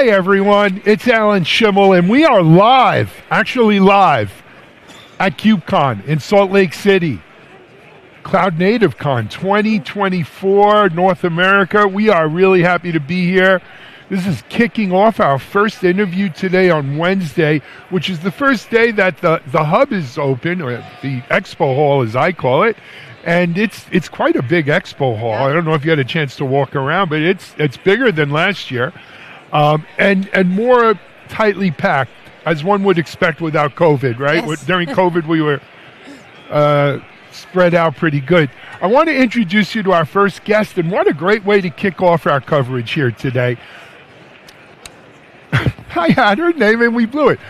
Hey everyone, it's Alan Schimmel and we are live, actually live, at KubeCon in Salt Lake City. Cloud Native Con 2024, North America. We are really happy to be here. This is kicking off our first interview today on Wednesday, which is the first day that the hub is open, or the expo hall as I call it. And it's quite a big expo hall. Yeah. I don't know if you had a chance to walk around, but it's bigger than last year. And more tightly packed, as one would expect without COVID, right? Yes. During COVID, we were spread out pretty good. I want to introduce you to our first guest, and what a great way to kick off our coverage here today. I had her name and we blew it.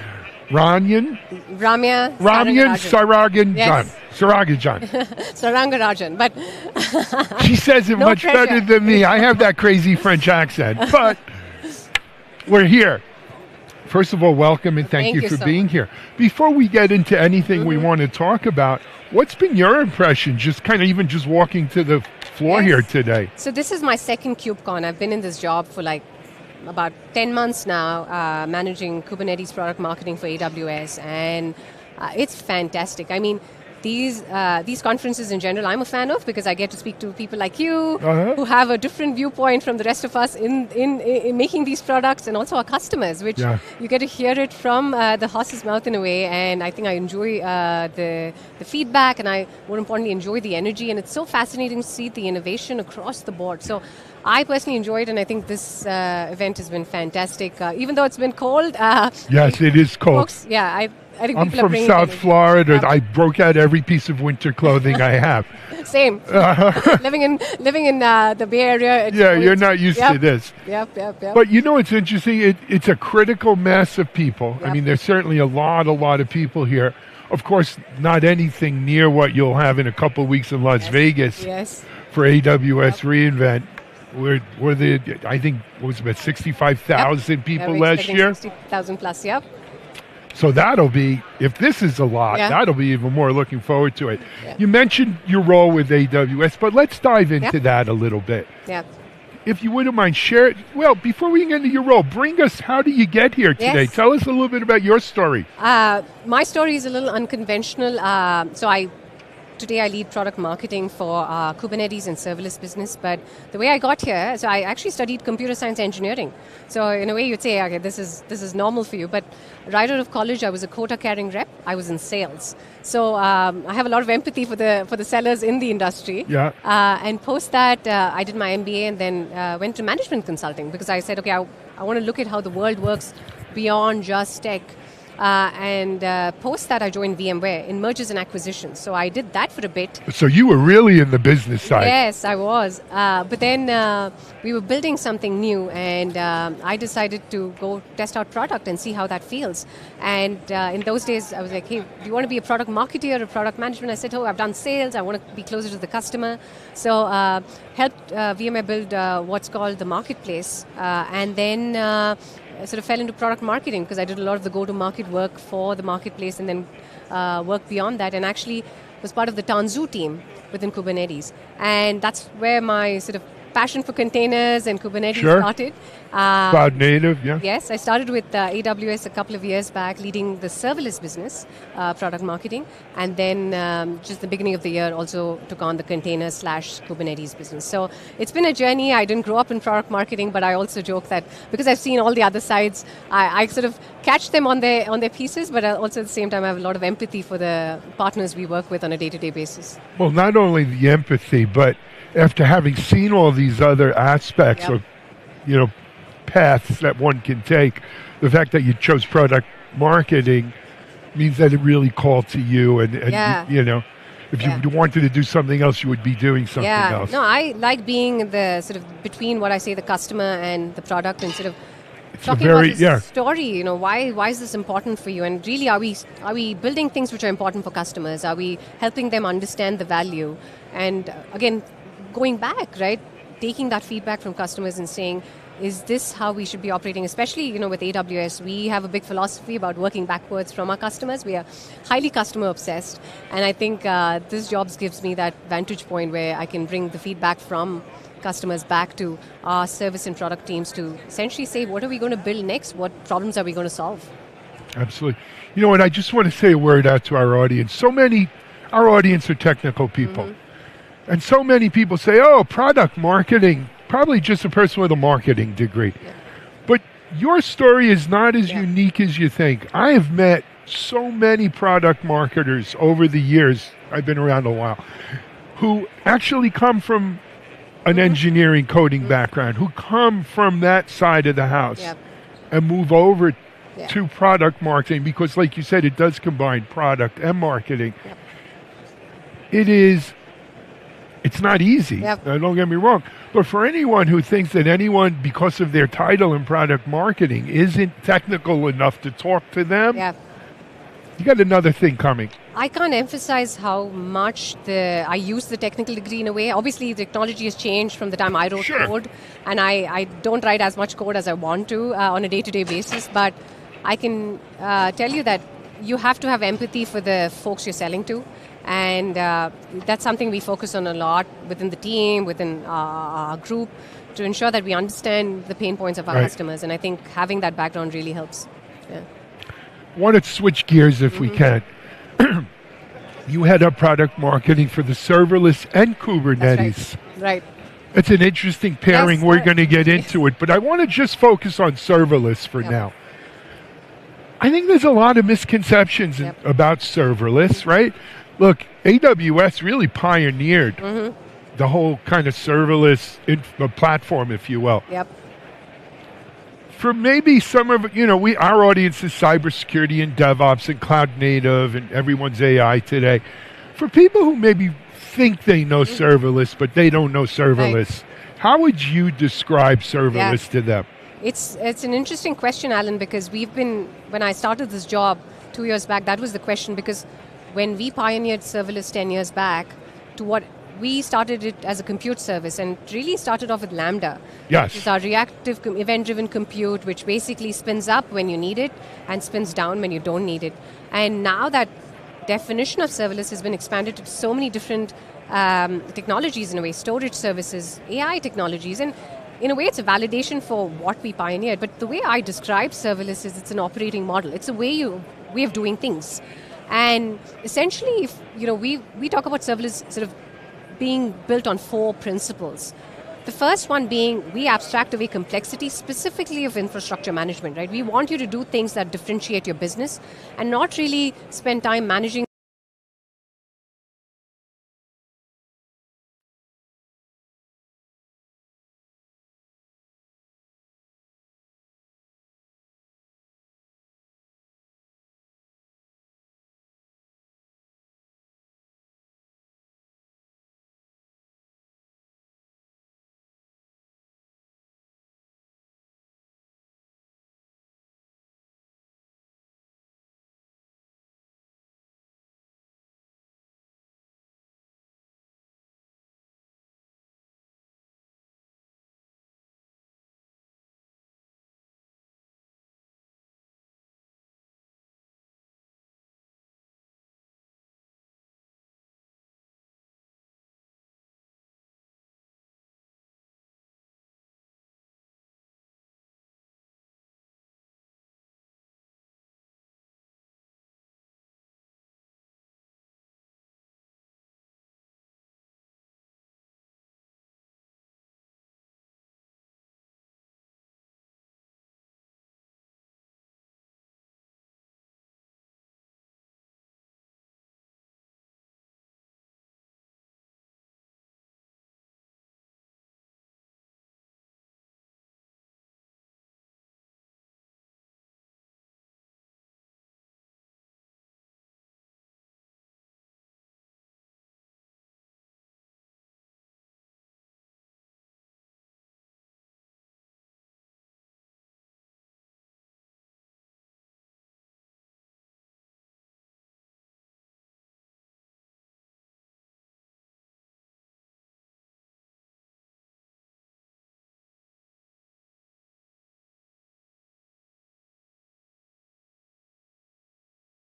Ramya Sarangarajan. Yes. Sarangarajan. Sarangarajan, but She says it No much pressure. better than me. I have that crazy French accent, but we're here. First of all, welcome and thank you for so being much. here. Before we get into anything we want to talk about, what's been your impression, just kind of even just walking to the floor Yes. here today? So this is my second KubeCon. I've been in this job for like about 10 months now, managing Kubernetes product marketing for AWS, and it's fantastic. I mean, these conferences in general, I'm a fan of because I get to speak to people like you who have a different viewpoint from the rest of us in making these products, and also our customers, which you get to hear it from the horse's mouth in a way. And I think I enjoy the feedback, and I more importantly enjoy the energy. And it's so fascinating to see the innovation across the board. So I personally enjoyed, and I think this event has been fantastic. Even though it's been cold. Yes, it is cold. Folks, yeah, I think I'm people are from bringing South energy. Florida. Yeah. I broke out every piece of winter clothing I have. Same. living in the Bay Area. It's Yeah, always- you're not used to this. Yep. But you know, it's interesting. It's a critical mass of people. I Yep. mean, there's certainly a lot of people here. Of course, not anything near what you'll have in a couple of weeks in Las Vegas Yes. for AWS reInvent. Were the I think it was about 65,000 people We're last expecting year. 60,000 plus. Yep. So that'll be, if this is a lot, Yeah. that'll be even more. Looking forward to it. Yeah. You mentioned your role with AWS, but let's dive into that a little bit. Yep. If you wouldn't mind, share it. Well, before we get into your role, bring us, how do you get here today? Yes. Tell us a little bit about your story. My story is a little unconventional. Today I lead product marketing for Kubernetes and serverless business, but the way I got here, so I actually studied computer science engineering. So in a way you'd say, okay, this is normal for you, but right out of college I was a quota carrying rep, I was in sales. So I have a lot of empathy for the sellers in the industry. Yeah. And post that, I did my MBA and then went to management consulting because I said, okay, I want to look at how the world works beyond just tech. Post that, I joined VMware in mergers and acquisitions. So I did that for a bit. So you were really in the business side. Yes, I was. But then we were building something new, and I decided to go test out product and see how that feels. And in those days, I was like, hey, do you want to be a product marketer or a product management? I said, oh, I've done sales. I want to be closer to the customer. So helped VMware build what's called the marketplace. And then sort of fell into product marketing because I did a lot of the go-to-market work for the marketplace and then work beyond that, and actually was part of the Tanzu team within Kubernetes. And that's where my sort of passion for containers and Kubernetes started. Cloud native, yeah. Yes, I started with AWS a couple of years back, leading the serverless business, product marketing, and then just the beginning of the year also took on the container/Kubernetes business. So it's been a journey. I didn't grow up in product marketing, but I also joke that because I've seen all the other sides, I sort of catch them on their pieces, but also at the same time I have a lot of empathy for the partners we work with on a day-to-day basis. Well, not only the empathy, but after having seen all these other aspects of, paths that one can take, the fact that you chose product marketing means that it really called to you, and if you wanted to do something else, you would be doing something else. No, I like being the sort of between what I say, the customer and the product, and sort of talking about this story. Why is this important for you? And really, are we building things which are important for customers? Are we helping them understand the value? And again, going back, right, taking that feedback from customers and saying, is this how we should be operating? Especially, with AWS, we have a big philosophy about working backwards from our customers. We are highly customer obsessed. And I think this job gives me that vantage point where I can bring the feedback from customers back to our service and product teams to essentially say, what are we going to build next? What problems are we going to solve? Absolutely. You know, and I just want to say a word out to our audience. Our audience are technical people. And so many people say, oh, product marketing, probably just a person with a marketing degree. Yeah. But your story is not as unique as you think. I have met so many product marketers over the years, I've been around a while, who actually come from an engineering coding background, who come from that side of the house and move over to product marketing because, like you said, it does combine product and marketing. It's not easy, don't get me wrong. But for anyone who thinks that anyone, because of their title in product marketing, isn't technical enough to talk to them, you got another thing coming. I can't emphasize how much I use the technical degree in a way. Obviously, technology has changed from the time I wrote code, and I don't write as much code as I want to on a day-to-day basis, but I can tell you that you have to have empathy for the folks you're selling to. And that's something we focus on a lot within the team, within our group, to ensure that we understand the pain points of our customers. And I think having that background really helps. Yeah. I want to switch gears if we can. You head up product marketing for the serverless and Kubernetes. That's right. It's an interesting pairing. We're going to get into it. But I want to just focus on serverless for now. I think there's a lot of misconceptions about serverless, right? Look, AWS really pioneered the whole kind of serverless platform, if you will. For maybe some of, our audience is cybersecurity and DevOps and cloud native and everyone's AI today. For people who maybe think they know serverless, but they don't know serverless, how would you describe serverless to them? It's an interesting question, Alan, because when I started this job 2 years back, that was the question, because when we pioneered serverless 10 years back, we started it as a compute service and really started off with Lambda. Yes. Which is our reactive event-driven compute, which basically spins up when you need it and spins down when you don't need it. And now that definition of serverless has been expanded to so many different technologies in a way, storage services, AI technologies, and in a way it's a validation for what we pioneered. But the way I describe serverless is it's an operating model. It's a way of doing things. And essentially, we talk about serverless sort of being built on 4 principles. The first one being we abstract away complexity, specifically of infrastructure management, right? We want you to do things that differentiate your business and not really spend time managing